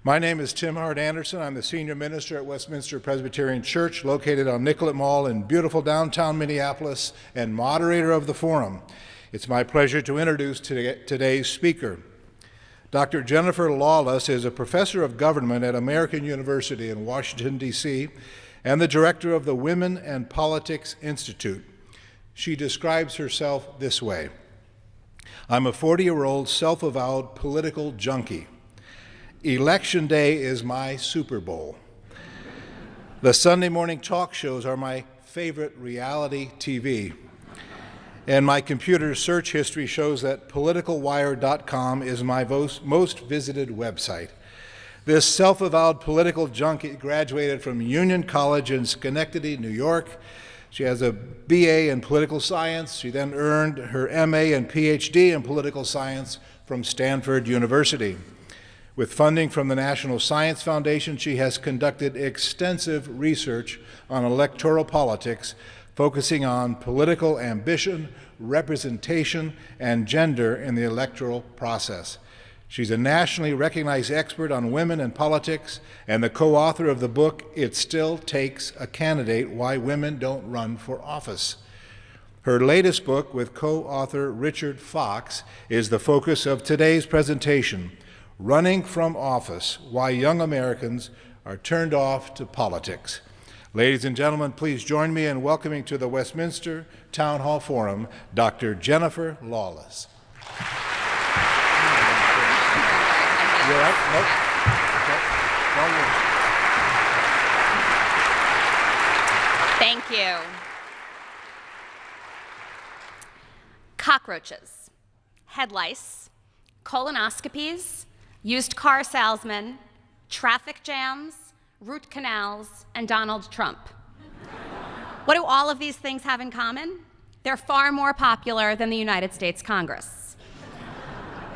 My name is Tim Hart Anderson. I'm the senior minister at Westminster Presbyterian Church, located on Nicollet Mall in beautiful downtown Minneapolis, and moderator of the forum. It's my pleasure to introduce today's speaker. Dr. Jennifer Lawless is a professor of government at American University in Washington, D.C., and the director of the Women and Politics Institute. She describes herself this way: I'm a 40-year-old self-avowed political junkie. Election day is my Super Bowl. The Sunday morning talk shows are my favorite reality TV. And my computer search history shows that politicalwire.com is my most visited website. This self-avowed political junkie graduated from Union College in Schenectady, New York. She has a BA in political science. She then earned her MA and Ph.D. in political science from Stanford University. With funding from the National Science Foundation, she has conducted extensive research on electoral politics, focusing on political ambition, representation, and gender in the electoral process. She's a nationally recognized expert on women and politics and the co-author of the book, It Still Takes a Candidate: Why Women Don't Run for Office. Her latest book, with co-author Richard Fox, is the focus of today's presentation, Running from Office: Why Young Americans Are Turned Off to Politics. Ladies and gentlemen, please join me in welcoming to the Westminster Town Hall Forum, Dr. Jennifer Lawless. You all right? Nope. Okay. Thank you. Cockroaches, head lice, colonoscopies, used car salesmen, traffic jams, root canals, and Donald Trump. What do all of these things have in common? They're far more popular than the United States Congress.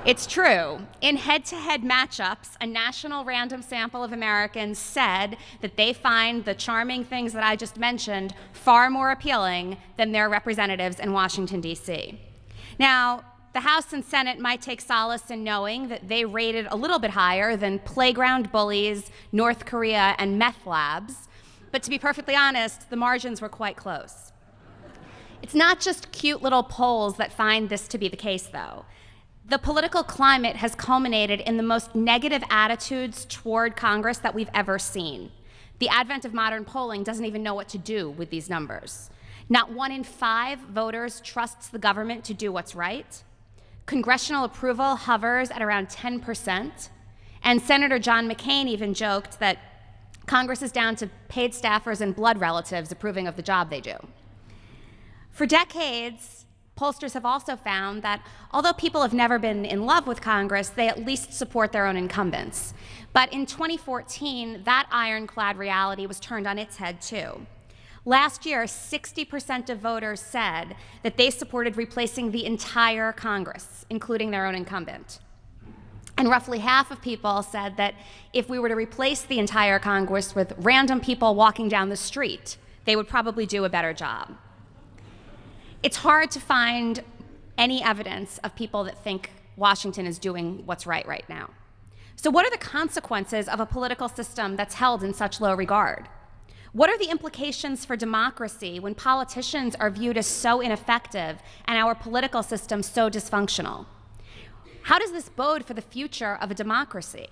It's true. In head-to-head matchups, a national random sample of Americans said that they find the charming things that I just mentioned far more appealing than their representatives in Washington, D.C. Now, the House and Senate might take solace in knowing that they rated a little bit higher than playground bullies, North Korea, and meth labs. But to be perfectly honest, the margins were quite close. It's not just cute little polls that find this to be the case, though. The political climate has culminated in the most negative attitudes toward Congress that we've ever seen. The advent of modern polling doesn't even know what to do with these numbers. Not 1 in 5 voters trusts the government to do what's right. Congressional approval hovers at around 10%, and Senator John McCain even joked that Congress is down to paid staffers and blood relatives approving of the job they do. For decades, pollsters have also found that although people have never been in love with Congress, they at least support their own incumbents. But in 2014, that ironclad reality was turned on its head too. Last year, 60% of voters said that they supported replacing the entire Congress, including their own incumbent. And roughly half of people said that if we were to replace the entire Congress with random people walking down the street, they would probably do a better job. It's hard to find any evidence of people that think Washington is doing what's right now. So what are the consequences of a political system that's held in such low regard? What are the implications for democracy when politicians are viewed as so ineffective and our political system so dysfunctional? How does this bode for the future of a democracy?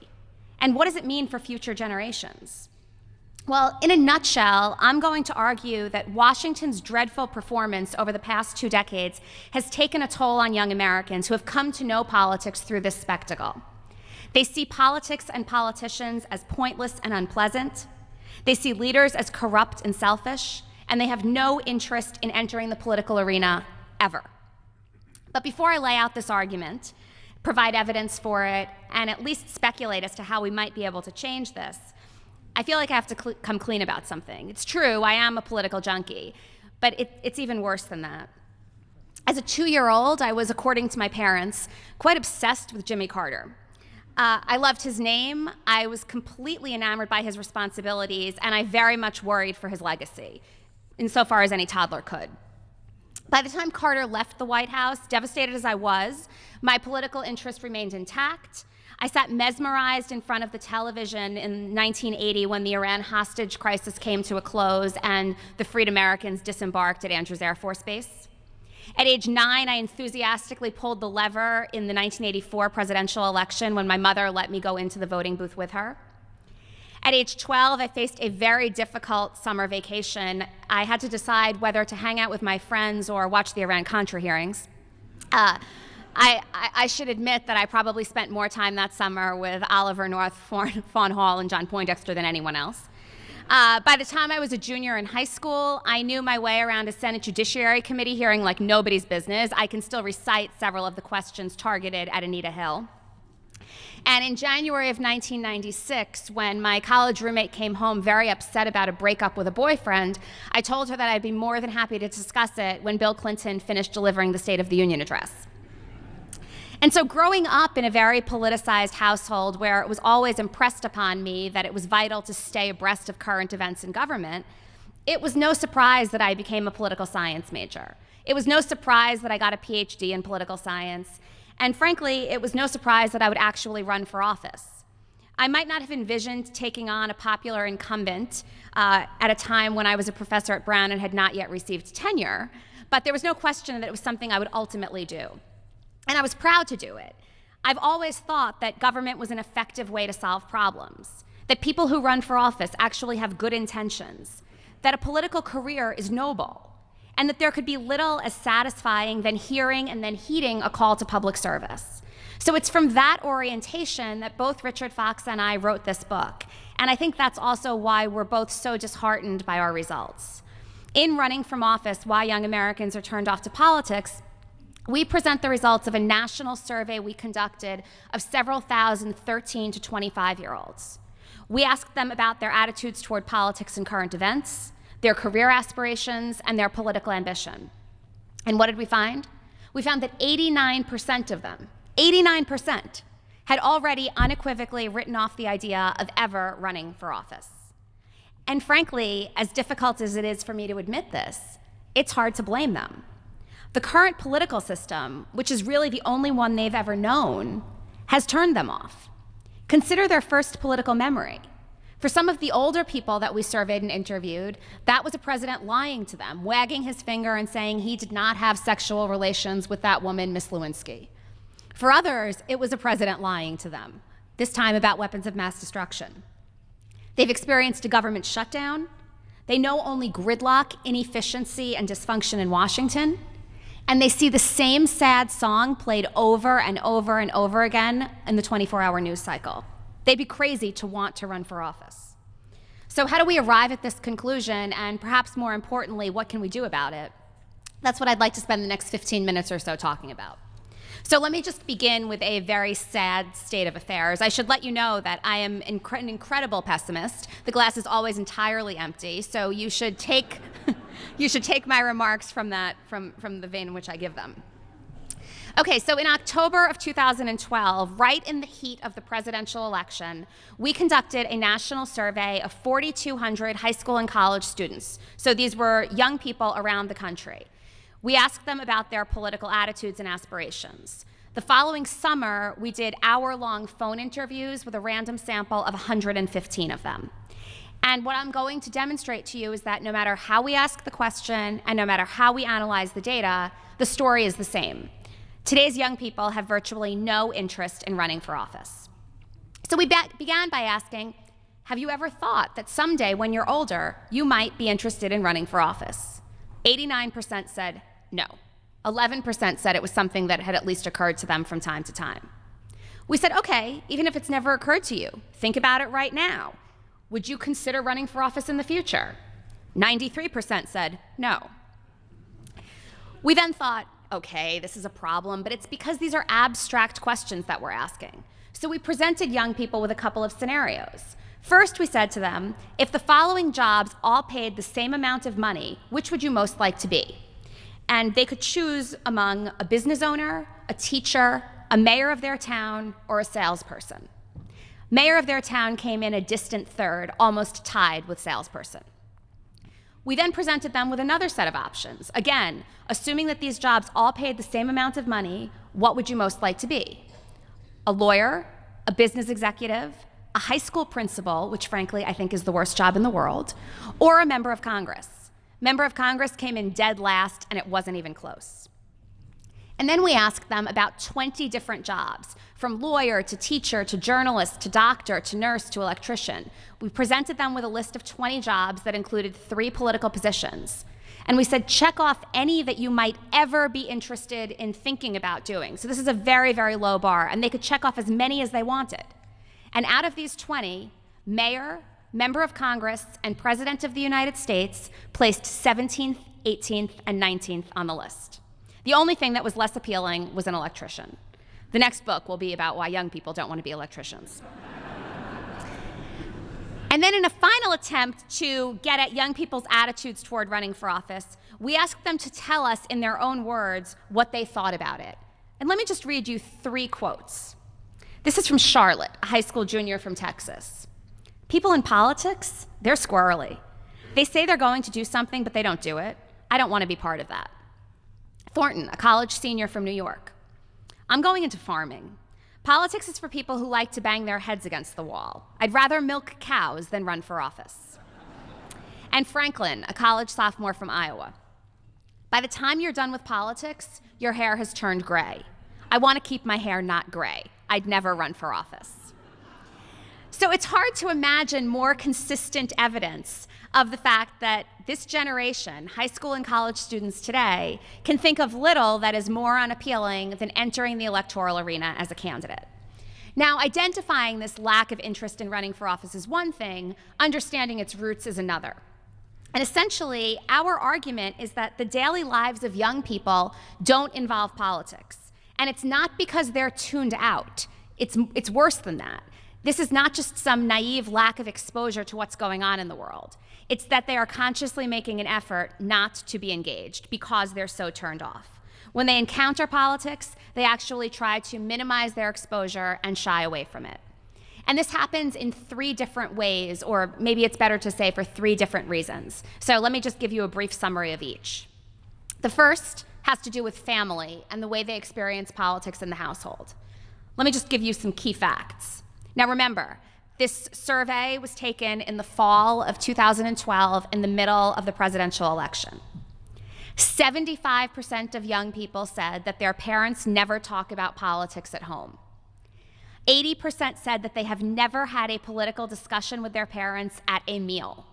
And what does it mean for future generations? Well, in a nutshell, I'm going to argue that Washington's dreadful performance over the past 2 decades has taken a toll on young Americans who have come to know politics through this spectacle. They see politics and politicians as pointless and unpleasant. They see leaders as corrupt and selfish, and they have no interest in entering the political arena ever. But before I lay out this argument, provide evidence for it, and at least speculate as to how we might be able to change this, I feel like I have to come clean about something. It's true, I am a political junkie, but it's even worse than that. As a 2-year-old, I was, according to my parents, quite obsessed with Jimmy Carter. I loved his name, I was completely enamored by his responsibilities, and I very much worried for his legacy, insofar as any toddler could. By the time Carter left the White House, devastated as I was, my political interest remained intact. I sat mesmerized in front of the television in 1980 when the Iran hostage crisis came to a close and the freed Americans disembarked at Andrews Air Force Base. At age 9, I enthusiastically pulled the lever in the 1984 presidential election when my mother let me go into the voting booth with her. At age 12, I faced a very difficult summer vacation. I had to decide whether to hang out with my friends or watch the Iran-Contra hearings. I should admit that I probably spent more time that summer with Oliver North, Fawn Hall, and John Poindexter than anyone else. By the time I was a junior in high school, I knew my way around a Senate Judiciary Committee hearing like nobody's business. I can still recite several of the questions targeted at Anita Hill. And in January of 1996, when my college roommate came home very upset about a breakup with a boyfriend, I told her that I'd be more than happy to discuss it when Bill Clinton finished delivering the State of the Union address. And so growing up in a very politicized household where it was always impressed upon me that it was vital to stay abreast of current events in government, it was no surprise that I became a political science major. It was no surprise that I got a Ph.D. in political science. And frankly, it was no surprise that I would actually run for office. I might not have envisioned taking on a popular incumbent at a time when I was a professor at Brown and had not yet received tenure, but there was no question that it was something I would ultimately do. And I was proud to do it. I've always thought that government was an effective way to solve problems, that people who run for office actually have good intentions, that a political career is noble, and that there could be little as satisfying than hearing and then heeding a call to public service. So it's from that orientation that both Richard Fox and I wrote this book, and I think that's also why we're both so disheartened by our results. In Running from Office, Why Young Americans Are Turned Off to Politics, we present the results of a national survey we conducted of several thousand 13 to 25-year-olds. We asked them about their attitudes toward politics and current events, their career aspirations, and their political ambition. And what did we find? We found that 89% of them, 89%, had already unequivocally written off the idea of ever running for office. And frankly, as difficult as it is for me to admit this, it's hard to blame them. The current political system, which is really the only one they've ever known, has turned them off. Consider their first political memory. For some of the older people that we surveyed and interviewed, that was a president lying to them, wagging his finger and saying he did not have sexual relations with that woman, Miss Lewinsky. For others, it was a president lying to them, this time about weapons of mass destruction. They've experienced a government shutdown. They know only gridlock, inefficiency, and dysfunction in Washington. And they see the same sad song played over and over and over again in the 24-hour news cycle. They'd be crazy to want to run for office. So how do we arrive at this conclusion, and perhaps more importantly, what can we do about it? That's what I'd like to spend the next 15 minutes or so talking about. So let me just begin with a very sad state of affairs. I should let you know that I am an incredible pessimist. The glass is always entirely empty, so you should take my remarks from the vein in which I give them. Okay, so in October of 2012, right in the heat of the presidential election, we conducted a national survey of 4,200 high school and college students. So these were young people around the country. We asked them about their political attitudes and aspirations. The following summer, we did hour-long phone interviews with a random sample of 115 of them. And what I'm going to demonstrate to you is that no matter how we ask the question and no matter how we analyze the data, the story is the same. Today's young people have virtually no interest in running for office. So we began by asking, have you ever thought that someday when you're older, you might be interested in running for office? 89% said no. 11% said it was something that had at least occurred to them from time to time. We said, okay, even if it's never occurred to you, think about it right now. Would you consider running for office in the future? 93% said no. We then thought, okay, this is a problem, but it's because these are abstract questions that we're asking. So we presented young people with a couple of scenarios. First, we said to them, if the following jobs all paid the same amount of money, which would you most like to be? And they could choose among a business owner, a teacher, a mayor of their town, or a salesperson. Mayor of their town came in a distant third, almost tied with salesperson. We then presented them with another set of options. Again, assuming that these jobs all paid the same amount of money, what would you most like to be? A lawyer, a business executive, a high school principal, which frankly I think is the worst job in the world, or a member of Congress. Member of Congress came in dead last, and it wasn't even close. And then we asked them about 20 different jobs, from lawyer to teacher to journalist to doctor to nurse to electrician. We presented them with a list of 20 jobs that included 3 political positions. And we said, check off any that you might ever be interested in thinking about doing. So this is a very, very low bar, and they could check off as many as they wanted. And out of these 20, mayor, member of Congress, and president of the United States placed 17th, 18th, and 19th on the list. The only thing that was less appealing was an electrician. The next book will be about why young people don't want to be electricians. And then in a final attempt to get at young people's attitudes toward running for office, we asked them to tell us in their own words what they thought about it. And let me just read you 3 quotes. This is from Charlotte, a high school junior from Texas. People in politics, they're squirrely. They say they're going to do something, but they don't do it. I don't want to be part of that. Thornton, a college senior from New York. I'm going into farming. Politics is for people who like to bang their heads against the wall. I'd rather milk cows than run for office. And Franklin, a college sophomore from Iowa. By the time you're done with politics, your hair has turned gray. I want to keep my hair not gray. I'd never run for office. So it's hard to imagine more consistent evidence of the fact that this generation, high school and college students today, can think of little that is more unappealing than entering the electoral arena as a candidate. Now, identifying this lack of interest in running for office is one thing, understanding its roots is another. And essentially, our argument is that the daily lives of young people don't involve politics. And it's not because they're tuned out. It's worse than that. This is not just some naive lack of exposure to what's going on in the world. It's that they are consciously making an effort not to be engaged because they're so turned off. When they encounter politics, they actually try to minimize their exposure and shy away from it. And this happens in 3 different ways, or maybe it's better to say for 3 different reasons. So let me just give you a brief summary of each. The first has to do with family and the way they experience politics in the household. Let me just give you some key facts. Now remember, this survey was taken in the fall of 2012 in the middle of the presidential election. 75% of young people said that their parents never talk about politics at home. 80% said that they have never had a political discussion with their parents at a meal.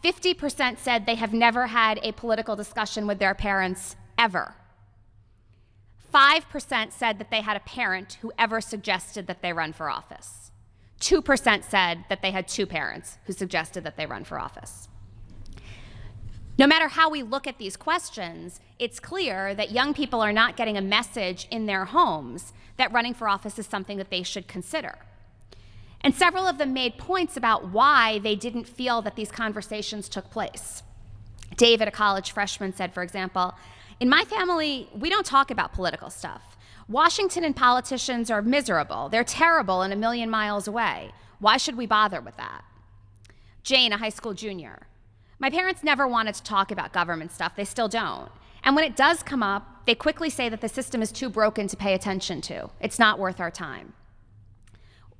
50% said they have never had a political discussion with their parents ever. 5% said that they had a parent who ever suggested that they run for office. 2% said that they had 2 parents who suggested that they run for office. No matter how we look at these questions, it's clear that young people are not getting a message in their homes that running for office is something that they should consider. And several of them made points about why they didn't feel that these conversations took place. David, a college freshman, said, for example, "In my family, we don't talk about political stuff. Washington and politicians are miserable. They're terrible and a million miles away. Why should we bother with that?" Jane, a high school junior, "My parents never wanted to talk about government stuff. They still don't. And when it does come up, they quickly say that the system is too broken to pay attention to. It's not worth our time."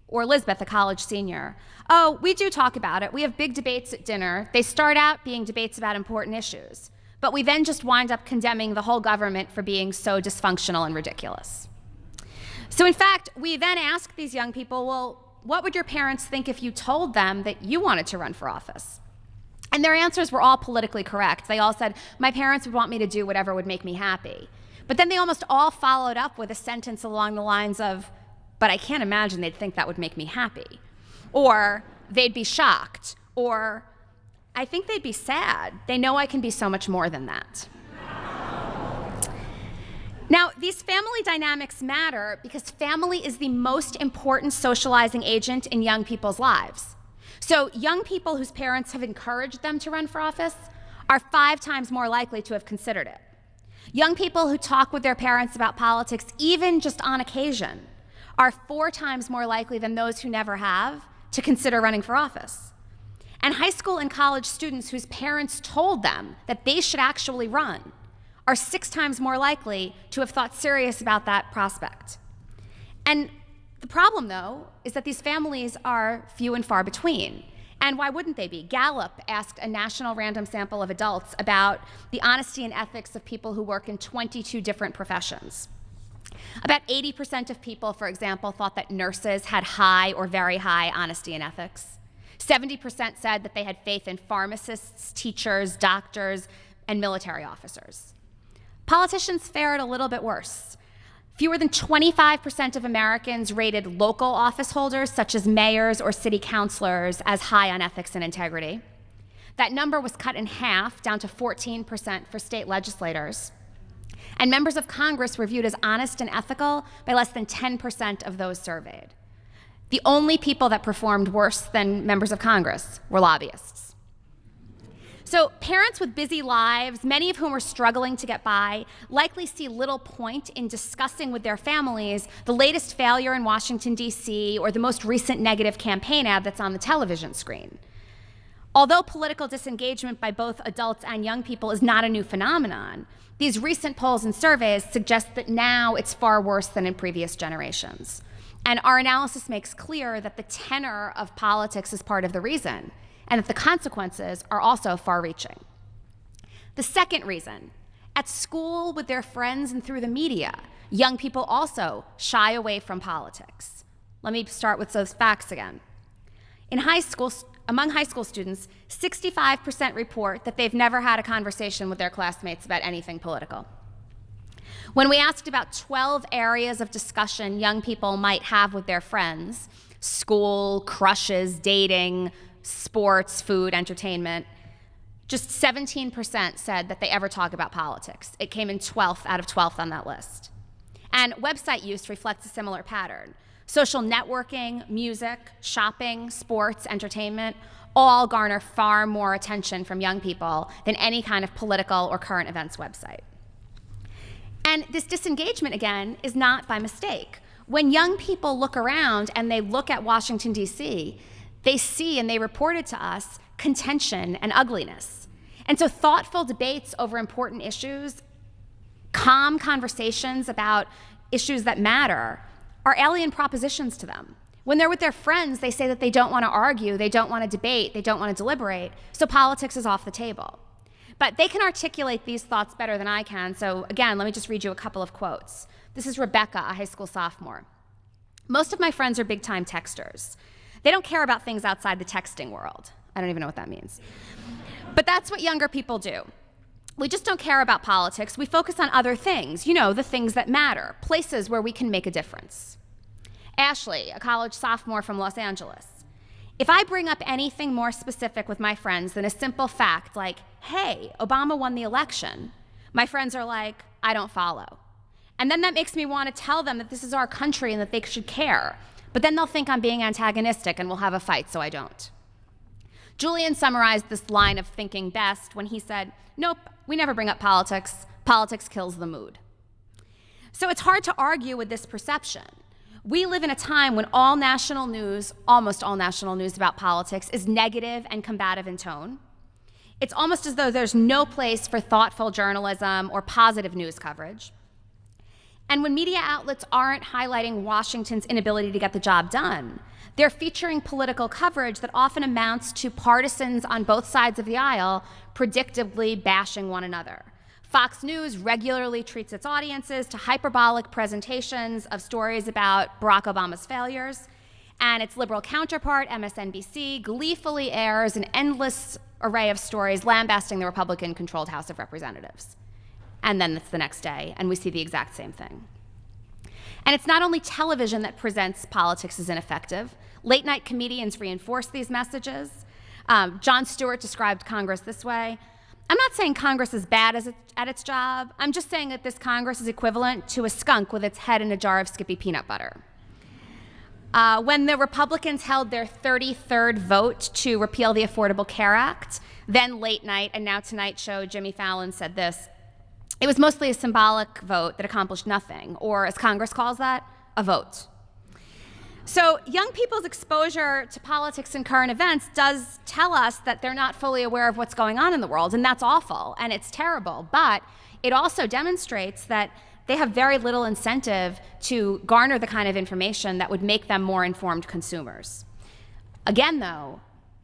Or Elizabeth, a college senior, "Oh, we do talk about it. We have big debates at dinner. They start out being debates about important issues. But we then just wind up condemning the whole government for being so dysfunctional and ridiculous." So in fact, we then asked these young people, well, what would your parents think if you told them that you wanted to run for office? And their answers were all politically correct. They all said, my parents would want me to do whatever would make me happy. But then they almost all followed up with a sentence along the lines of, but I can't imagine they'd think that would make me happy. Or they'd be shocked. Or I think they'd be sad. They know I can be so much more than that. Now, these family dynamics matter because family is the most important socializing agent in young people's lives. So young people whose parents have encouraged them to run for office are 5 times more likely to have considered it. Young people who talk with their parents about politics, even just on occasion, are 4 times more likely than those who never have to consider running for office. And high school and college students whose parents told them that they should actually run are 6 times more likely to have thought serious about that prospect. And The problem, though, is that these families are few and far between. And why wouldn't they be? Gallup asked a national random sample of adults about the honesty and ethics of people who work in 22 different professions. About 80% of people, for example, thought that nurses had high or very high honesty and ethics. 70% said that they had faith in pharmacists, teachers, doctors, and military officers. Politicians fared a little bit worse. Fewer than 25% of Americans rated local office holders, such as mayors or city councilors, as high on ethics and integrity. That number was cut in half, down to 14% for state legislators. And members of Congress were viewed as honest and ethical by less than 10% of those surveyed. The only people that performed worse than members of Congress were lobbyists. So parents with busy lives, many of whom are struggling to get by, likely see little point in discussing with their families the latest failure in Washington, D.C., or the most recent negative campaign ad that's on the television screen. Although political disengagement by both adults and young people is not a new phenomenon, these recent polls and surveys suggest that now it's far worse than in previous generations. And our analysis makes clear that the tenor of politics is part of the reason, and that the consequences are also far-reaching. The second reason, at school with their friends and through the media, young people also shy away from politics. Let me start with those facts again. Among high school students, 65% report that they've never had a conversation with their classmates about anything political. When we asked about 12 areas of discussion young people might have with their friends, school, crushes, dating, sports, food, entertainment, just 17% said that they ever talk about politics. It came in 12th out of 12th on that list. And website use reflects a similar pattern. Social networking, music, shopping, sports, entertainment, all garner far more attention from young people than any kind of political or current events website. And this disengagement, again, is not by mistake. When young people look around and they look at Washington, D.C., they see, and they reported to us, contention and ugliness. And so thoughtful debates over important issues, calm conversations about issues that matter, are alien propositions to them. When they're with their friends, they say that they don't want to argue, they don't want to debate, they don't want to deliberate, so politics is off the table. But they can articulate these thoughts better than I can, so again, let me just read you a couple of quotes. This is Rebecca, a high school sophomore. Most of my friends are big-time texters. They don't care about things outside the texting world. I don't even know what that means. But that's what younger people do. We just don't care about politics. We focus on other things, the things that matter, places where we can make a difference. Ashley, a college sophomore from Los Angeles. If I bring up anything more specific with my friends than a simple fact like, hey, Obama won the election, my friends are like, I don't follow. And then that makes me want to tell them that this is our country and that they should care. But then they'll think I'm being antagonistic and we'll have a fight, so I don't. Julian summarized this line of thinking best when he said, nope, we never bring up politics. Politics kills the mood. So it's hard to argue with this perception. We live in a time when all national news, almost all national news about politics, is negative and combative in tone. It's almost as though there's no place for thoughtful journalism or positive news coverage. And when media outlets aren't highlighting Washington's inability to get the job done, they're featuring political coverage that often amounts to partisans on both sides of the aisle predictably bashing one another. Fox News regularly treats its audiences to hyperbolic presentations of stories about Barack Obama's failures, and its liberal counterpart, MSNBC, gleefully airs an endless array of stories lambasting the Republican-controlled House of Representatives. And then it's the next day, and we see the exact same thing. And it's not only television that presents politics as ineffective. Late-night comedians reinforce these messages. Jon Stewart described Congress this way. I'm not saying Congress is bad at its job. I'm just saying that this Congress is equivalent to a skunk with its head in a jar of Skippy peanut butter. When the Republicans held their 33rd vote to repeal the Affordable Care Act, then Late Night and Now Tonight show Jimmy Fallon said this: it was mostly a symbolic vote that accomplished nothing, or as Congress calls that, a vote. So young people's exposure to politics and current events does tell us that they're not fully aware of what's going on in the world, and that's awful, and it's terrible. But it also demonstrates that they have very little incentive to garner the kind of information that would make them more informed consumers. Again, though,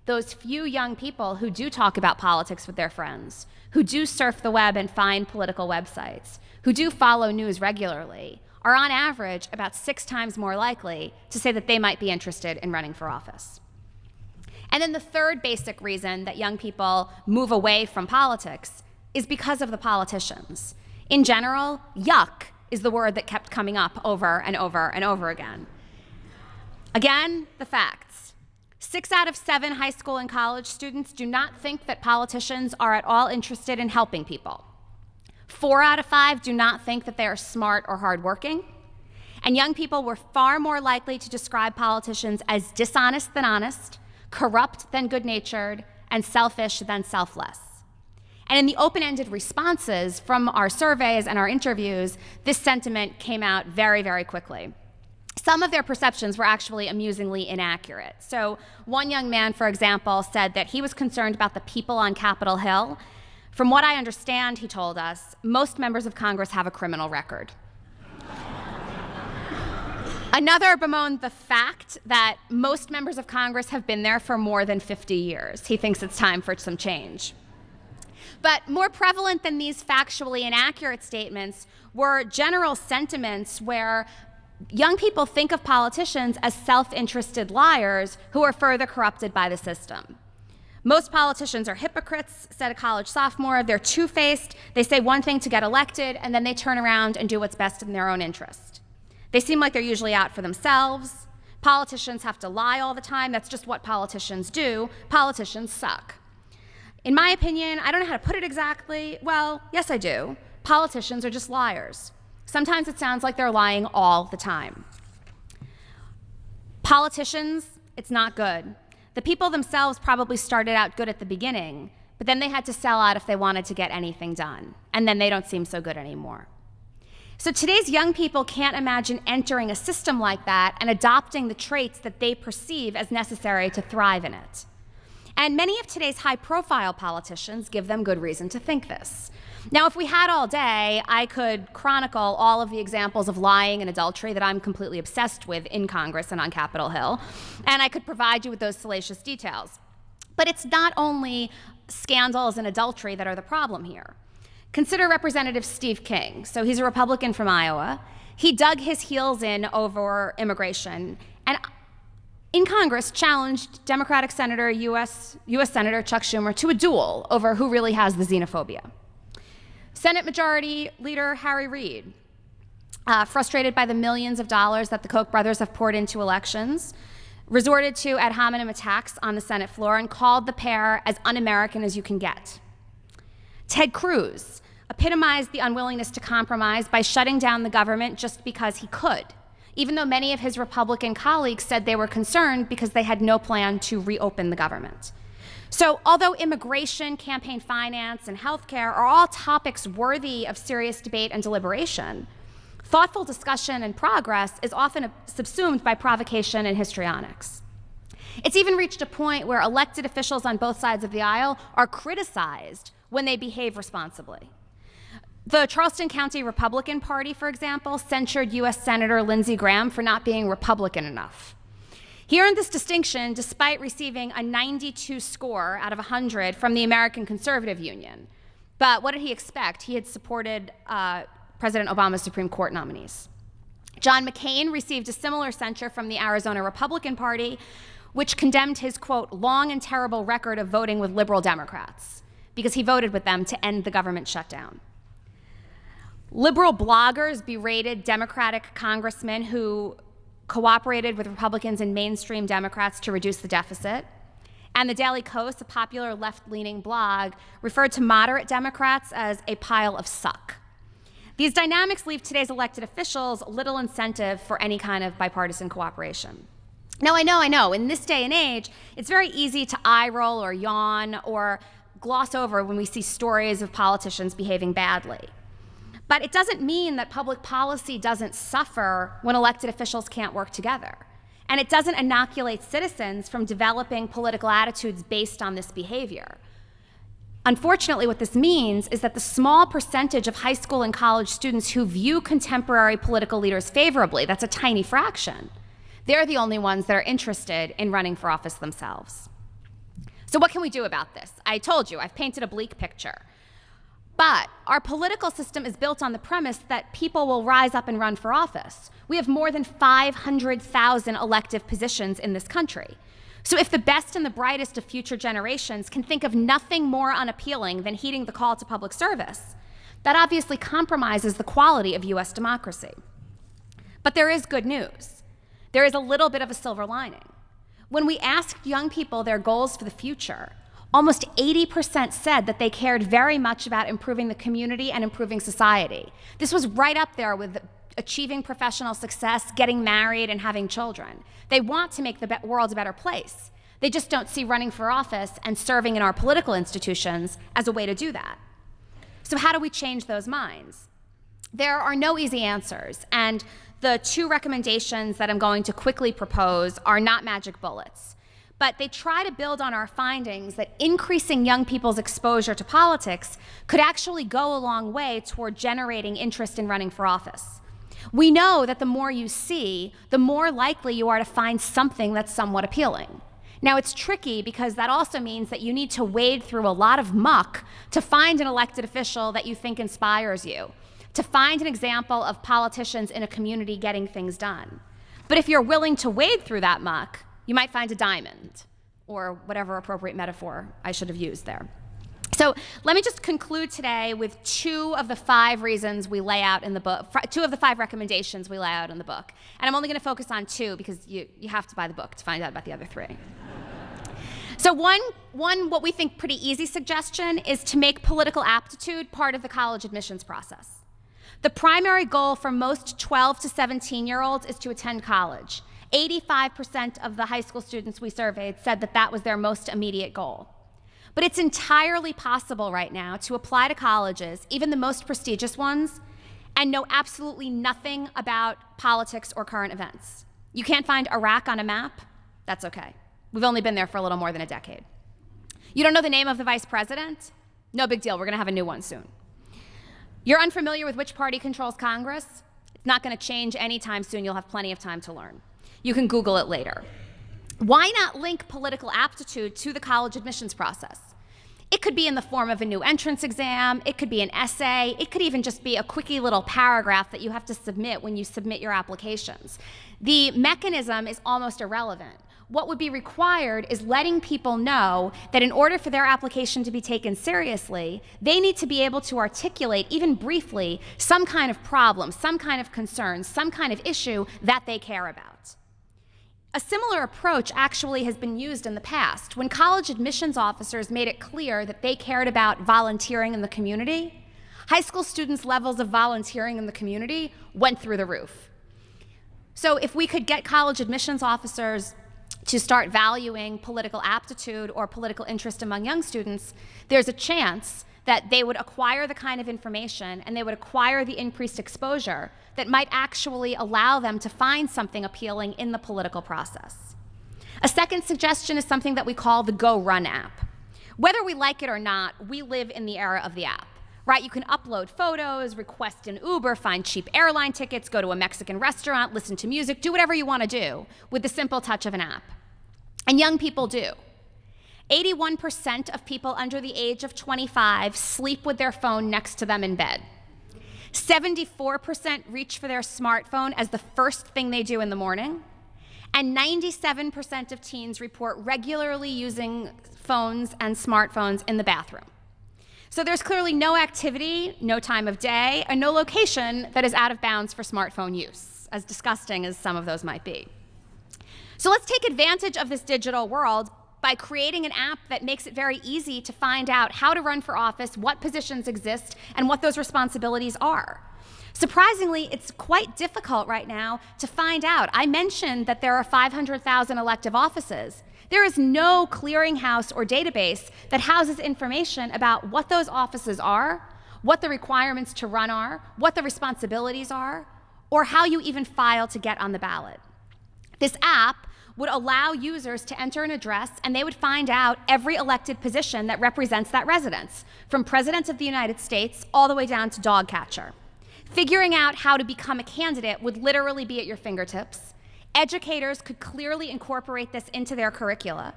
those few young people who do talk about politics with their friends, who do surf the web and find political websites, who do follow news regularly, are on average about 6 times more likely to say that they might be interested in running for office. And then the third basic reason that young people move away from politics is because of the politicians. In general, yuck is the word that kept coming up over and over and over again. Again, the facts. 6 out of 7 high school and college students do not think that politicians are at all interested in helping people. 4 out of 5 do not think that they are smart or hardworking. And young people were far more likely to describe politicians as dishonest than honest, corrupt than good-natured, and selfish than selfless. And in the open-ended responses from our surveys and our interviews, this sentiment came out very, very quickly. Some of their perceptions were actually amusingly inaccurate. So one young man, for example, said that he was concerned about the people on Capitol Hill. From what I understand, he told us, most members of Congress have a criminal record. Another bemoaned the fact that most members of Congress have been there for more than 50 years. He thinks it's time for some change. But more prevalent than these factually inaccurate statements were general sentiments where young people think of politicians as self-interested liars who are further corrupted by the system. Most politicians are hypocrites, said a college sophomore. They're two-faced. They say one thing to get elected, and then they turn around and do what's best in their own interest. They seem like they're usually out for themselves. Politicians have to lie all the time. That's just what politicians do. Politicians suck. In my opinion, I don't know how to put it exactly. Well, yes, I do. Politicians are just liars. Sometimes it sounds like they're lying all the time. Politicians, it's not good. The people themselves probably started out good at the beginning, but then they had to sell out if they wanted to get anything done, and then they don't seem so good anymore. So today's young people can't imagine entering a system like that and adopting the traits that they perceive as necessary to thrive in it. And many of today's high-profile politicians give them good reason to think this. Now, if we had all day, I could chronicle all of the examples of lying and adultery that I'm completely obsessed with in Congress and on Capitol Hill, and I could provide you with those salacious details. But it's not only scandals and adultery that are the problem here. Consider Representative Steve King. So he's a Republican from Iowa. He dug his heels in over immigration and in Congress challenged Democratic Senator, U.S. Senator Chuck Schumer to a duel over who really has the xenophobia. Senate Majority Leader Harry Reid, frustrated by the millions of dollars that the Koch brothers have poured into elections, resorted to ad hominem attacks on the Senate floor and called the pair as un-American as you can get. Ted Cruz epitomized the unwillingness to compromise by shutting down the government just because he could, even though many of his Republican colleagues said they were concerned because they had no plan to reopen the government. So although immigration, campaign finance, and healthcare are all topics worthy of serious debate and deliberation, thoughtful discussion and progress is often subsumed by provocation and histrionics. It's even reached a point where elected officials on both sides of the aisle are criticized when they behave responsibly. The Charleston County Republican Party, for example, censured U.S. Senator Lindsey Graham for not being Republican enough. He earned this distinction despite receiving a 92 score out of 100 from the American Conservative Union. But what did he expect? He had supported President Obama's Supreme Court nominees. John McCain received a similar censure from the Arizona Republican Party, which condemned his, quote, long and terrible record of voting with liberal Democrats, because he voted with them to end the government shutdown. Liberal bloggers berated Democratic congressmen who cooperated with Republicans and mainstream Democrats to reduce the deficit. And the Daily Kos, a popular left-leaning blog, referred to moderate Democrats as a pile of suck. These dynamics leave today's elected officials little incentive for any kind of bipartisan cooperation. Now, I know, in this day and age, it's very easy to eye roll or yawn or gloss over when we see stories of politicians behaving badly. But it doesn't mean that public policy doesn't suffer when elected officials can't work together. And it doesn't inoculate citizens from developing political attitudes based on this behavior. Unfortunately, what this means is that the small percentage of high school and college students who view contemporary political leaders favorably, that's a tiny fraction, they're the only ones that are interested in running for office themselves. So what can we do about this? I told you, I've painted a bleak picture. But our political system is built on the premise that people will rise up and run for office. We have more than 500,000 elective positions in this country. So if the best and the brightest of future generations can think of nothing more unappealing than heeding the call to public service, that obviously compromises the quality of US democracy. But there is good news. There is a little bit of a silver lining. When we asked young people their goals for the future, almost 80% said that they cared very much about improving the community and improving society. This was right up there with achieving professional success, getting married, and having children. They want to make the world a better place. They just don't see running for office and serving in our political institutions as a way to do that. So how do we change those minds? There are no easy answers, and the two recommendations that I'm going to quickly propose are not magic bullets. But they try to build on our findings that increasing young people's exposure to politics could actually go a long way toward generating interest in running for office. We know that the more you see, the more likely you are to find something that's somewhat appealing. Now, it's tricky because that also means that you need to wade through a lot of muck to find an elected official that you think inspires you, to find an example of politicians in a community getting things done. But if you're willing to wade through that muck, you might find a diamond, or whatever appropriate metaphor I should have used there. So let me just conclude today with two of the 5 reasons we lay out in the book, 2 of the 5 recommendations we lay out in the book. And I'm only going to focus on 2 because you have to buy the book to find out about the other 3. So one what we think pretty easy suggestion is to make political aptitude part of the college admissions process. The primary goal for most 12 to 17-year-olds is to attend college. 85% of the high school students we surveyed said that that was their most immediate goal. But it's entirely possible right now to apply to colleges, even the most prestigious ones, and know absolutely nothing about politics or current events. You can't find Iraq on a map? That's okay. We've only been there for a little more than a decade. You don't know the name of the vice president? No big deal, we're gonna have a new one soon. You're unfamiliar with which party controls Congress? It's not gonna change anytime soon, you'll have plenty of time to learn. You can Google it later. Why not link political aptitude to the college admissions process? It could be in the form of a new entrance exam, it could be an essay, it could even just be a quickie little paragraph that you have to submit when you submit your applications. The mechanism is almost irrelevant. What would be required is letting people know that in order for their application to be taken seriously, they need to be able to articulate, even briefly, some kind of problem, some kind of concern, some kind of issue that they care about. A similar approach actually has been used in the past. When college admissions officers made it clear that they cared about volunteering in the community, high school students' levels of volunteering in the community went through the roof. So if we could get college admissions officers to start valuing political aptitude or political interest among young students, there's a chance that they would acquire the kind of information and they would acquire the increased exposure that might actually allow them to find something appealing in the political process. A second suggestion is something that we call the Go Run app. Whether we like it or not, we live in the era of the app, right? You can upload photos, request an Uber, find cheap airline tickets, go to a Mexican restaurant, listen to music, do whatever you want to do with the simple touch of an app. And young people do. 81% of people under the age of 25 sleep with their phone next to them in bed. 74% reach for their smartphone as the first thing they do in the morning. And 97% of teens report regularly using phones and smartphones in the bathroom. So there's clearly no activity, no time of day, and no location that is out of bounds for smartphone use, as disgusting as some of those might be. So let's take advantage of this digital world by creating an app that makes it very easy to find out how to run for office, what positions exist, and what those responsibilities are. Surprisingly, it's quite difficult right now to find out. I mentioned that there are 500,000 elective offices. There is no clearinghouse or database that houses information about what those offices are, what the requirements to run are, what the responsibilities are, or how you even file to get on the ballot. This app would allow users to enter an address, and they would find out every elected position that represents that residence, from President of the United States all the way down to dog catcher. Figuring out how to become a candidate would literally be at your fingertips. Educators could clearly incorporate this into their curricula.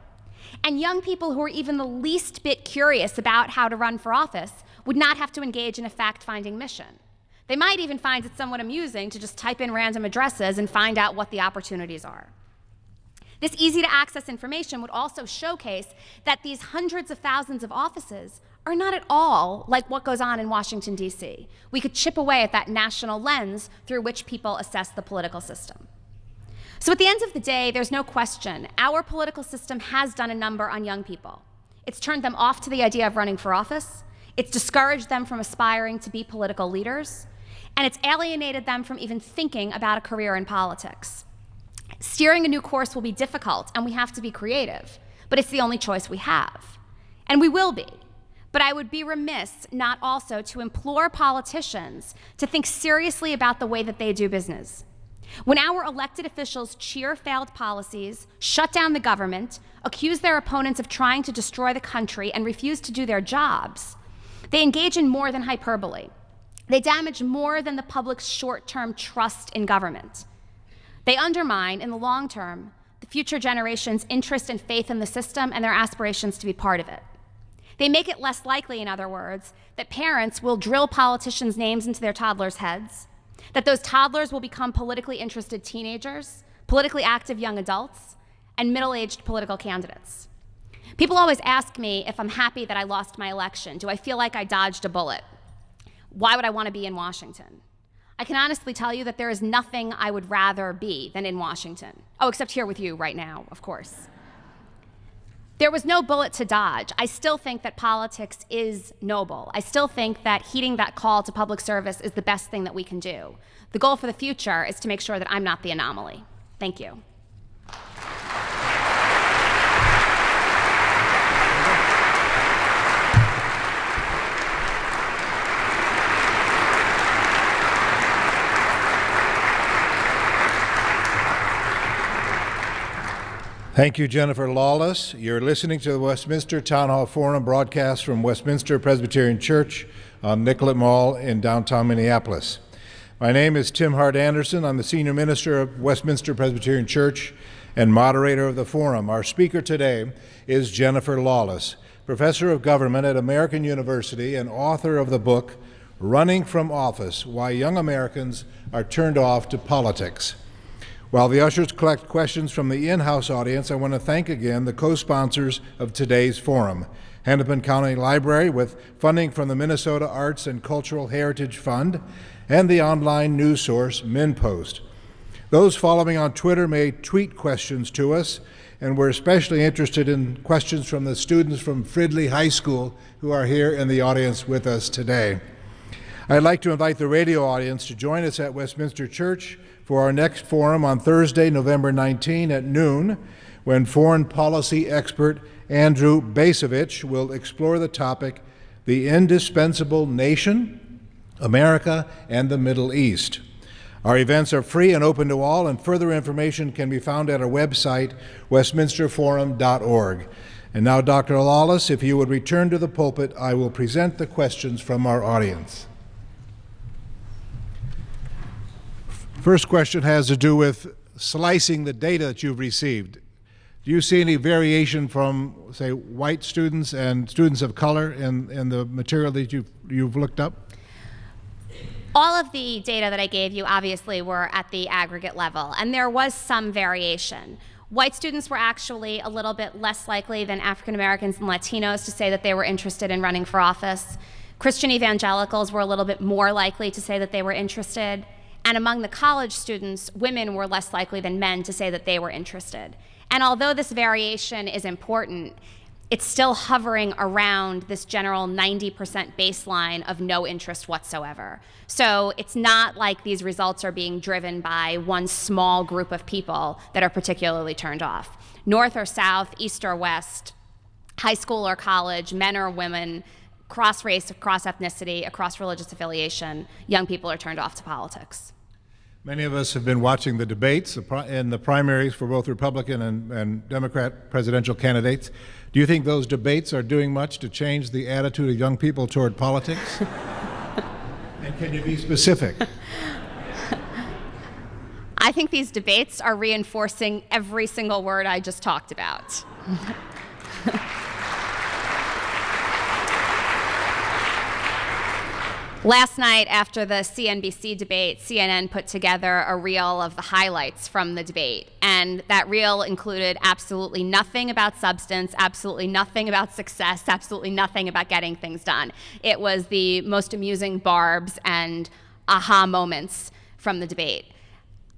And young people who are even the least bit curious about how to run for office would not have to engage in a fact-finding mission. They might even find it somewhat amusing to just type in random addresses and find out what the opportunities are. This easy-to-access information would also showcase that these hundreds of thousands of offices are not at all like what goes on in Washington, D.C. We could chip away at that national lens through which people assess the political system. So at the end of the day, there's no question, our political system has done a number on young people. It's turned them off to the idea of running for office, it's discouraged them from aspiring to be political leaders, and it's alienated them from even thinking about a career in politics. Steering a new course will be difficult, and we have to be creative, but it's the only choice we have. And we will be. But I would be remiss not also to implore politicians to think seriously about the way that they do business. When our elected officials cheer failed policies, shut down the government, accuse their opponents of trying to destroy the country, and refuse to do their jobs, they engage in more than hyperbole. They damage more than the public's short-term trust in government. They undermine, in the long term, the future generation's interest and faith in the system and their aspirations to be part of it. They make it less likely, in other words, that parents will drill politicians' names into their toddlers' heads, that those toddlers will become politically interested teenagers, politically active young adults, and middle-aged political candidates. People always ask me if I'm happy that I lost my election. Do I feel like I dodged a bullet? Why would I want to be in Washington? I can honestly tell you that there is nothing I would rather be than in Washington. Oh, except here with you right now, of course. There was no bullet to dodge. I still think that politics is noble. I still think that heeding that call to public service is the best thing that we can do. The goal for the future is to make sure that I'm not the anomaly. Thank you. Thank you, Jennifer Lawless. You're listening to the Westminster Town Hall Forum broadcast from Westminster Presbyterian Church on Nicollet Mall in downtown Minneapolis. My name is Tim Hart Anderson. I'm the senior minister of Westminster Presbyterian Church and moderator of the forum. Our speaker today is Jennifer Lawless, professor of government at American University and author of the book, Running from Office: Why Young Americans Are Turned Off to Politics. While the ushers collect questions from the in-house audience, I want to thank again the co-sponsors of today's forum, Hennepin County Library with funding from the Minnesota Arts and Cultural Heritage Fund, and the online news source MinnPost. Those following on Twitter may tweet questions to us, and we're especially interested in questions from the students from Fridley High School who are here in the audience with us today. I'd like to invite the radio audience to join us at Westminster Church for our next forum on Thursday, November 19 at noon, when foreign policy expert Andrew Bacevich will explore the topic, The Indispensable Nation, America and the Middle East. Our events are free and open to all, and further information can be found at our website, westminsterforum.org. And now, Dr. Lawless, if you would return to the pulpit, I will present the questions from our audience. First question has to do with slicing the data that you've received. Do you see any variation from, say, white students and students of color in the material that you've looked up? All of the data that I gave you obviously were at the aggregate level, and there was some variation. White students were actually a little bit less likely than African Americans and Latinos to say that they were interested in running for office. Christian evangelicals were a little bit more likely to say that they were interested. And among the college students, women were less likely than men to say that they were interested. And although this variation is important, it's still hovering around this general 90% baseline of no interest whatsoever. So it's not like these results are being driven by one small group of people that are particularly turned off. North or south, east or west, high school or college, men or women, cross-race, cross-ethnicity, across religious affiliation, young people are turned off to politics. Many of us have been watching the debates in the primaries for both Republican and Democrat presidential candidates. Do you think those debates are doing much to change the attitude of young people toward politics? And can you be specific? I think these debates are reinforcing every single word I just talked about. Last night, after the CNBC debate, CNN put together a reel of the highlights from the debate. And that reel included absolutely nothing about substance, absolutely nothing about success, absolutely nothing about getting things done. It was the most amusing barbs and aha moments from the debate.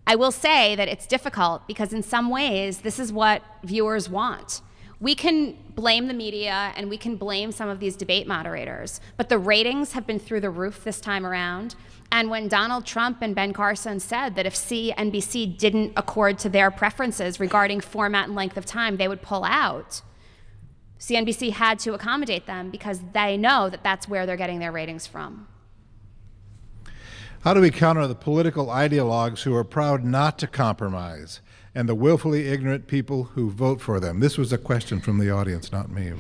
I will say that it's difficult because in some ways, this is what viewers want. We can blame the media and we can blame some of these debate moderators, but the ratings have been through the roof this time around. And when Donald Trump and Ben Carson said that if CNBC didn't accord to their preferences regarding format and length of time, they would pull out, CNBC had to accommodate them because they know that that's where they're getting their ratings from. How do we counter the political ideologues who are proud not to compromise and the willfully ignorant people who vote for them? This was a question from the audience, not me.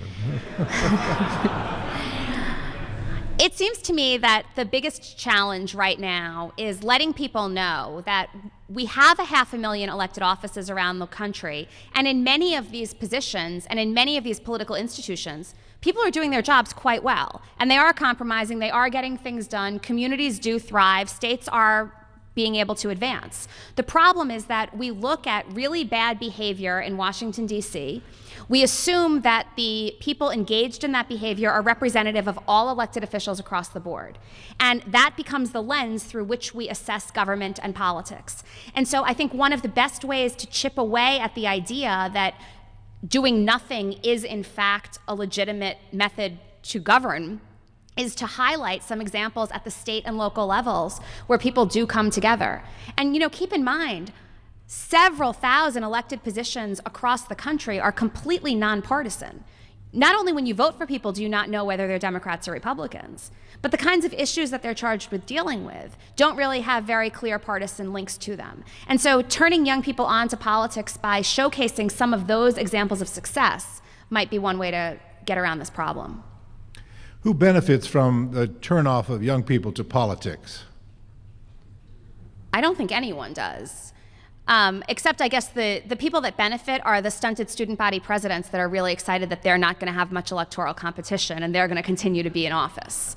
It seems to me that the biggest challenge right now is letting people know that we have 500,000 elected offices around the country, and in many of these positions and in many of these political institutions, people are doing their jobs quite well, and they are compromising, they are getting things done, communities do thrive, states are being able to advance. The problem is that we look at really bad behavior in Washington, D.C. We assume that the people engaged in that behavior are representative of all elected officials across the board. And that becomes the lens through which we assess government and politics. And so I think one of the best ways to chip away at the idea that doing nothing is in fact a legitimate method to govern is to highlight some examples at the state and local levels where people do come together. And keep in mind, several thousand elected positions across the country are completely nonpartisan. Not only when you vote for people do you not know whether they're Democrats or Republicans, but the kinds of issues that they're charged with dealing with don't really have very clear partisan links to them. And so turning young people onto politics by showcasing some of those examples of success might be one way to get around this problem. Who benefits from the turnoff of young people to politics? I don't think anyone does. Except I guess the people that benefit are the stunted student body presidents that are really excited that they're not going to have much electoral competition and they're going to continue to be in office.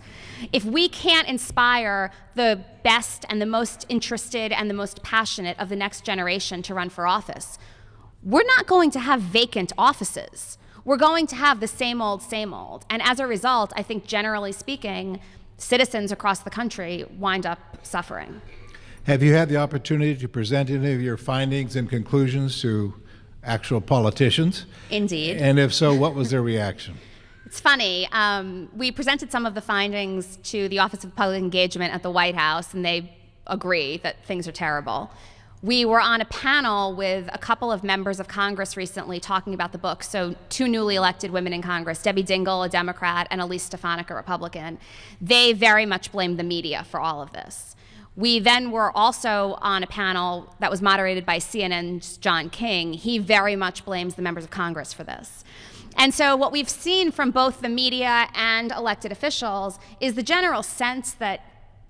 If we can't inspire the best and the most interested and the most passionate of the next generation to run for office, we're not going to have vacant offices. We're going to have the same old, same old. And as a result, I think generally speaking, citizens across the country wind up suffering. Have you had the opportunity to present any of your findings and conclusions to actual politicians? Indeed. And if so, what was their reaction? It's funny. We presented some of the findings to the Office of Public Engagement at the White House, and they agree that things are terrible. We were on a panel with a couple of members of Congress recently talking about the book. So 2 newly elected women in Congress, Debbie Dingell, a Democrat, and Elise Stefanik, a Republican. They very much blamed the media for all of this. We then were also on a panel that was moderated by CNN's John King. He very much blames the members of Congress for this. And so what we've seen from both the media and elected officials is the general sense that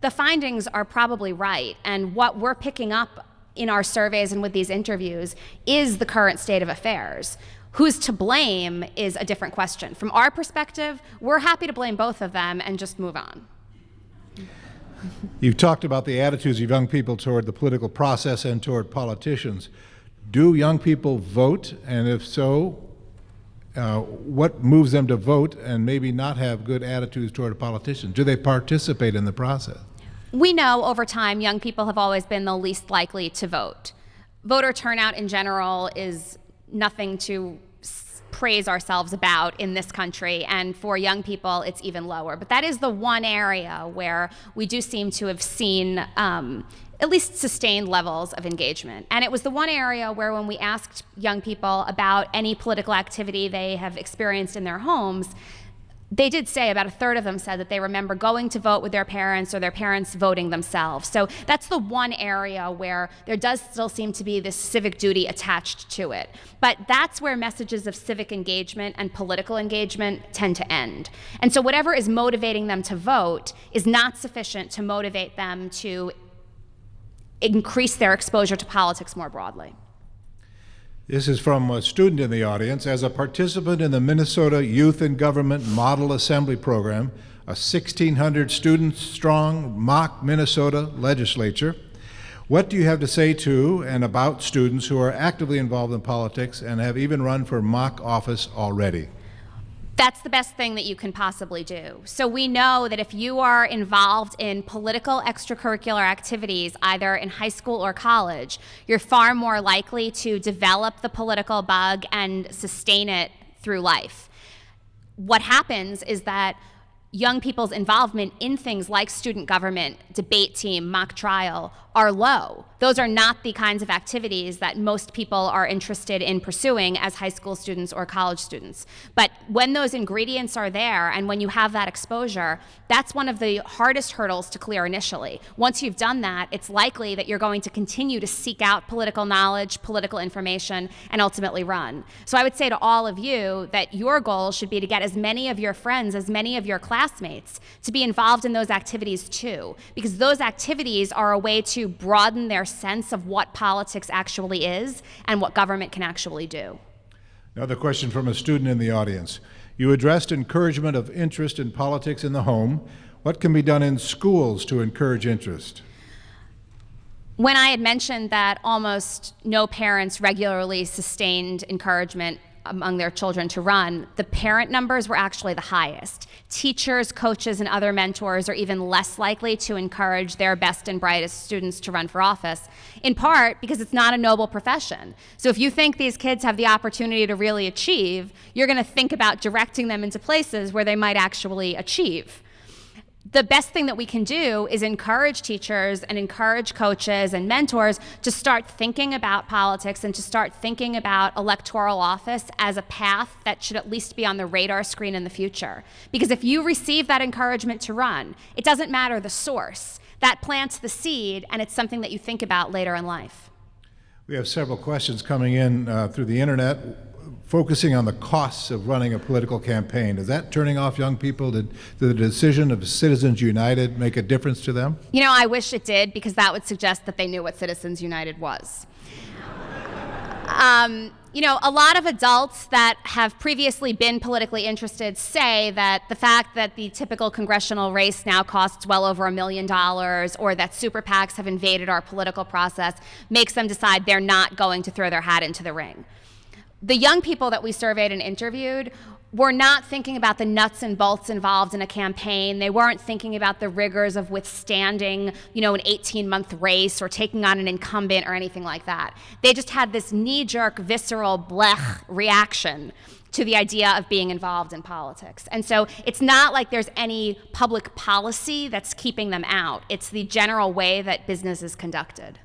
the findings are probably right, and what we're picking up in our surveys and with these interviews is the current state of affairs. Who's to blame is a different question. From our perspective, we're happy to blame both of them and just move on. You've talked about the attitudes of young people toward the political process and toward politicians. Do young people vote? And if so, what moves them to vote and maybe not have good attitudes toward a politician? Do they participate in the process? We know over time young people have always been the least likely to vote. Voter turnout in general is nothing to praise ourselves about in this country, and for young people it's even lower. But that is the one area where we do seem to have seen at least sustained levels of engagement. And it was the one area where when we asked young people about any political activity they have experienced in their homes, they did say, about a third of them said that they remember going to vote with their parents or their parents voting themselves. So that's the one area where there does still seem to be this civic duty attached to it. But that's where messages of civic engagement and political engagement tend to end. And so whatever is motivating them to vote is not sufficient to motivate them to increase their exposure to politics more broadly. This is from a student in the audience. As a participant in the Minnesota Youth in Government Model Assembly Program, a 1,600 student-strong mock Minnesota legislature, what do you have to say to and about students who are actively involved in politics and have even run for mock office already? That's the best thing that you can possibly do. So we know that if you are involved in political extracurricular activities, either in high school or college, you're far more likely to develop the political bug and sustain it through life. What happens is that young people's involvement in things like student government, debate team, mock trial are low. Those are not the kinds of activities that most people are interested in pursuing as high school students or college students. But when those ingredients are there and when you have that exposure, that's one of the hardest hurdles to clear initially. Once you've done that, it's likely that you're going to continue to seek out political knowledge, political information, and ultimately run. So I would say to all of you that your goal should be to get as many of your friends, as many of your classmates to be involved in those activities too, because those activities are a way to broaden their sense of what politics actually is and what government can actually do. Another question from a student in the audience. You addressed encouragement of interest in politics in the home. What can be done in schools to encourage interest? When I had mentioned that almost no parents regularly sustained encouragement among their children to run, the parent numbers were actually the highest. Teachers, coaches, and other mentors are even less likely to encourage their best and brightest students to run for office, in part because it's not a noble profession. So if you think these kids have the opportunity to really achieve, you're going to think about directing them into places where they might actually achieve. The best thing that we can do is encourage teachers and encourage coaches and mentors to start thinking about politics and to start thinking about electoral office as a path that should at least be on the radar screen in the future. Because if you receive that encouragement to run, it doesn't matter the source. That plants the seed, and it's something that you think about later in life. We have several questions coming in through the internet, focusing on the costs of running a political campaign. Is that turning off young people? Did the decision of Citizens United make a difference to them? You know, I wish it did, because that would suggest that they knew what Citizens United was. You know, a lot of adults that have previously been politically interested say that the fact that the typical congressional race now costs well over $1 million, or that super PACs have invaded our political process, makes them decide they're not going to throw their hat into the ring. The young people that we surveyed and interviewed were not thinking about the nuts and bolts involved in a campaign. They weren't thinking about the rigors of withstanding, you know, an 18-month race or taking on an incumbent or anything like that. They just had this knee-jerk, visceral, blech reaction to the idea of being involved in politics. And so it's not like there's any public policy that's keeping them out. It's the general way that business is conducted.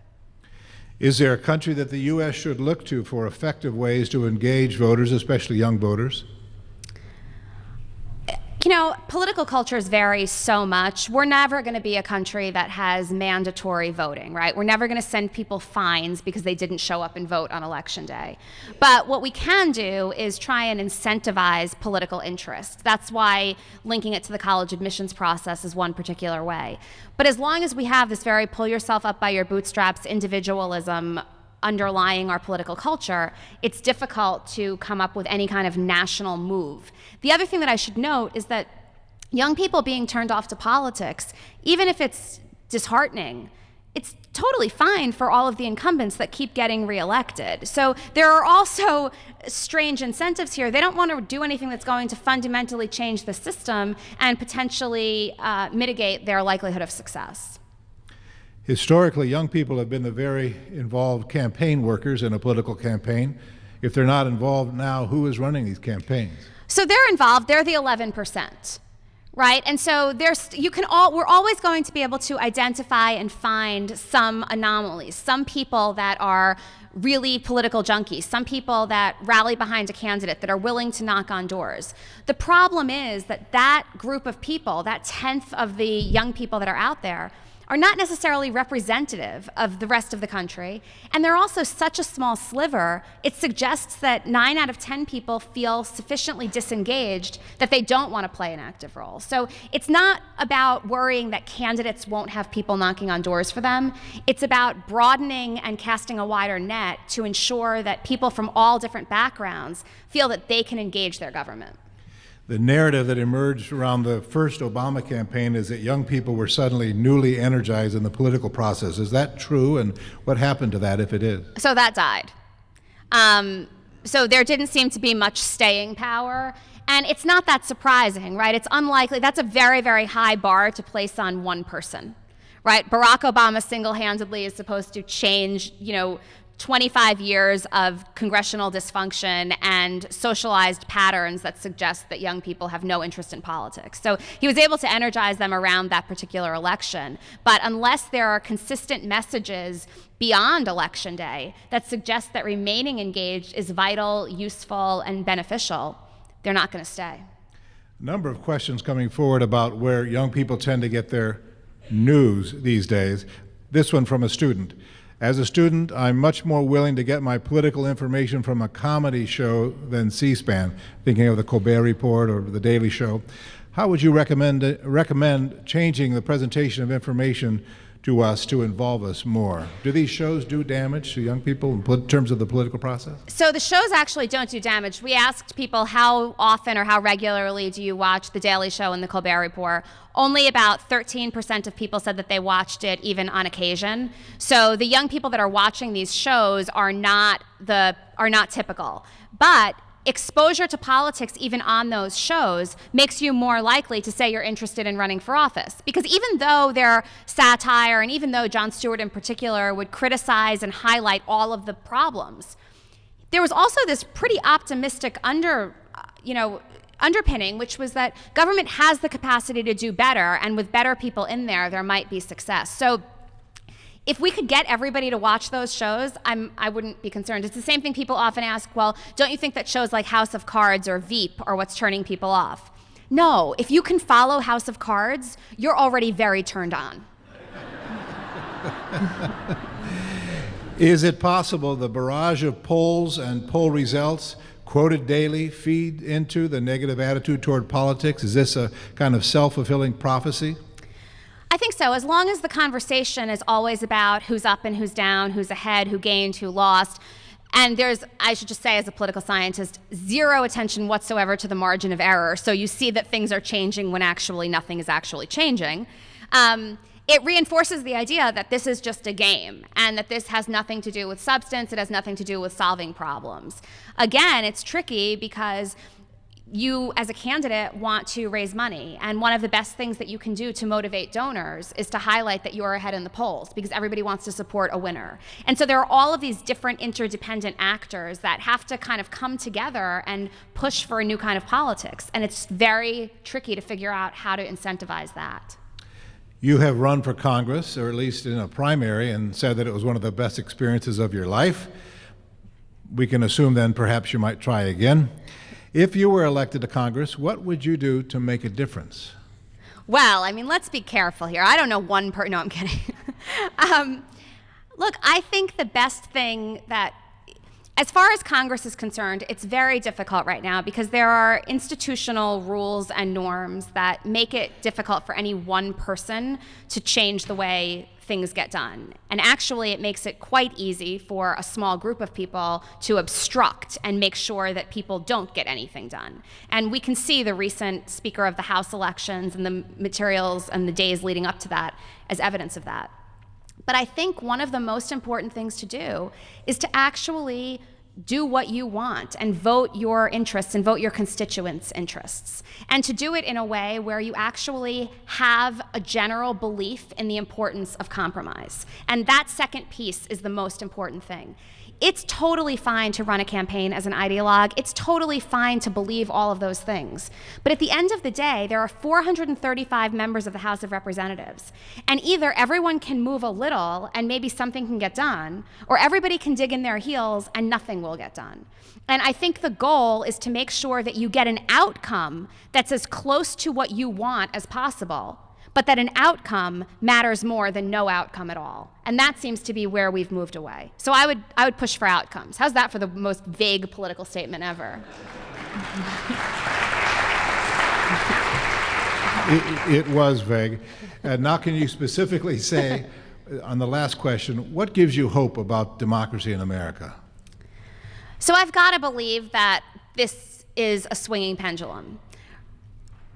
Is there a country that the U.S. should look to for effective ways to engage voters, especially young voters? You know, political cultures vary so much. We're never going to be a country that has mandatory voting, right? We're never going to send people fines because they didn't show up and vote on Election Day. But what we can do is try and incentivize political interest. That's why linking it to the college admissions process is one particular way. But as long as we have this very pull yourself up by your bootstraps individualism underlying our political culture, it's difficult to come up with any kind of national move. The other thing that I should note is that young people being turned off to politics, even if it's disheartening, it's totally fine for all of the incumbents that keep getting reelected. So there are also strange incentives here. They don't want to do anything that's going to fundamentally change the system and potentially mitigate their likelihood of success. Historically, young people have been the very involved campaign workers in a political campaign. If they're not involved now, who is running these campaigns? So they're involved. They're the 11%. right? And so we're always going to be able to identify and find some anomalies, some people that are really political junkies, some people that rally behind a candidate that are willing to knock on doors. The problem is that group of people, that tenth of the young people that are out there, are not necessarily representative of the rest of the country, and they're also such a small sliver, it suggests that 9 out of 10 people feel sufficiently disengaged that they don't want to play an active role. So it's not about worrying that candidates won't have people knocking on doors for them. It's about broadening and casting a wider net to ensure that people from all different backgrounds feel that they can engage their government. The narrative that emerged around the first Obama campaign is that young people were suddenly newly energized in the political process. Is that true, and what happened to that if it is? So that died. So there didn't seem to be much staying power, and it's not that surprising, right? It's unlikely. That's a very, very high bar to place on one person, right? Barack Obama single-handedly is supposed to change, 25 years of congressional dysfunction and socialized patterns that suggest that young people have no interest in politics. So he was able to energize them around that particular election. But unless there are consistent messages beyond Election Day that suggest that remaining engaged is vital, useful, and beneficial, they're not going to stay. A number of questions coming forward about where young people tend to get their news these days. This one from a student. As a student, I'm much more willing to get my political information from a comedy show than C-SPAN, thinking of the Colbert Report or the Daily Show. How would you recommend changing the presentation of information to us to involve us more? Do these shows do damage to young people in terms of the political process? So the shows actually don't do damage. We asked people how often or how regularly do you watch The Daily Show and The Colbert Report. Only about 13% of people said that they watched it even on occasion. So the young people that are watching these shows are not typical. But exposure to politics even on those shows makes you more likely to say you're interested in running for office. Because even though they're satire, and even though Jon Stewart in particular would criticize and highlight all of the problems, there was also this pretty optimistic underpinning, which was that government has the capacity to do better, and with better people in there might be success. So if we could get everybody to watch those shows, I wouldn't be concerned. It's the same thing people often ask, well, don't you think that shows like House of Cards or Veep are what's turning people off? No, if you can follow House of Cards, you're already very turned on. Is it possible the barrage of polls and poll results quoted daily feed into the negative attitude toward politics? Is this a kind of self-fulfilling prophecy? I think so. As long as the conversation is always about who's up and who's down, who's ahead, who gained, who lost, and there's, I should just say as a political scientist, zero attention whatsoever to the margin of error, so you see that things are changing when actually nothing is actually changing, it reinforces the idea that this is just a game and that this has nothing to do with substance, it has nothing to do with solving problems. Again, it's tricky because you, as a candidate, want to raise money, and one of the best things that you can do to motivate donors is to highlight that you're ahead in the polls, because everybody wants to support a winner. And so there are all of these different interdependent actors that have to kind of come together and push for a new kind of politics, and it's very tricky to figure out how to incentivize that. You have run for Congress, or at least in a primary, and said that it was one of the best experiences of your life. We can assume then perhaps you might try again. If you were elected to Congress, what would you do to make a difference? Well, I mean, let's be careful here. I don't know one person. No, I'm kidding. Look, I think the best thing that, as far as Congress is concerned, it's very difficult right now because there are institutional rules and norms that make it difficult for any one person to change the way things get done. And actually, it makes it quite easy for a small group of people to obstruct and make sure that people don't get anything done. And we can see the recent Speaker of the House elections and the materials and the days leading up to that as evidence of that. But I think one of the most important things to do is to actually do what you want and vote your interests and vote your constituents' interests. And to do it in a way where you actually have a general belief in the importance of compromise. And that second piece is the most important thing. It's totally fine to run a campaign as an ideologue. It's totally fine to believe all of those things. But at the end of the day, there are 435 members of the House of Representatives. And either everyone can move a little and maybe something can get done, or everybody can dig in their heels and nothing will get done. And I think the goal is to make sure that you get an outcome that's as close to what you want as possible, but that an outcome matters more than no outcome at all. And that seems to be where we've moved away. So I would push for outcomes. How's that for the most vague political statement ever? It was vague. Now can you specifically say, on the last question, what gives you hope about democracy in America? So I've got to believe that this is a swinging pendulum.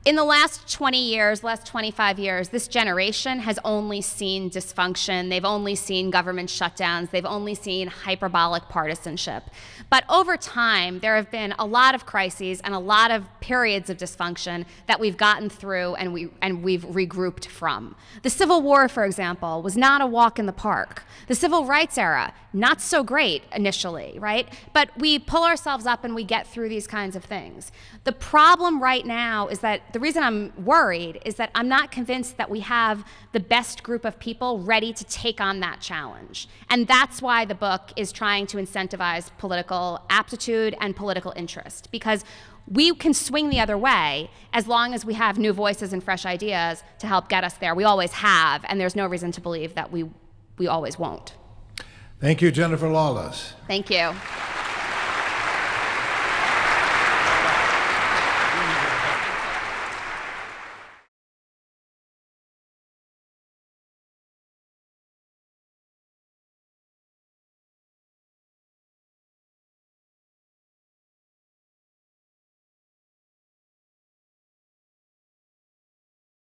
In the last 20 years, last 25 years, this generation has only seen dysfunction. They've only seen government shutdowns. They've only seen hyperbolic partisanship. But over time, there have been a lot of crises and a lot of periods of dysfunction that we've gotten through and we've regrouped from. The Civil War, for example, was not a walk in the park. The Civil Rights era, not so great initially, right? But we pull ourselves up and we get through these kinds of things. The problem right now is that the reason I'm worried is that I'm not convinced that we have the best group of people ready to take on that challenge. And that's why the book is trying to incentivize political aptitude and political interest, because we can swing the other way as long as we have new voices and fresh ideas to help get us there. We always have, and there's no reason to believe that we always won't. Thank you, Jennifer Lawless. Thank you.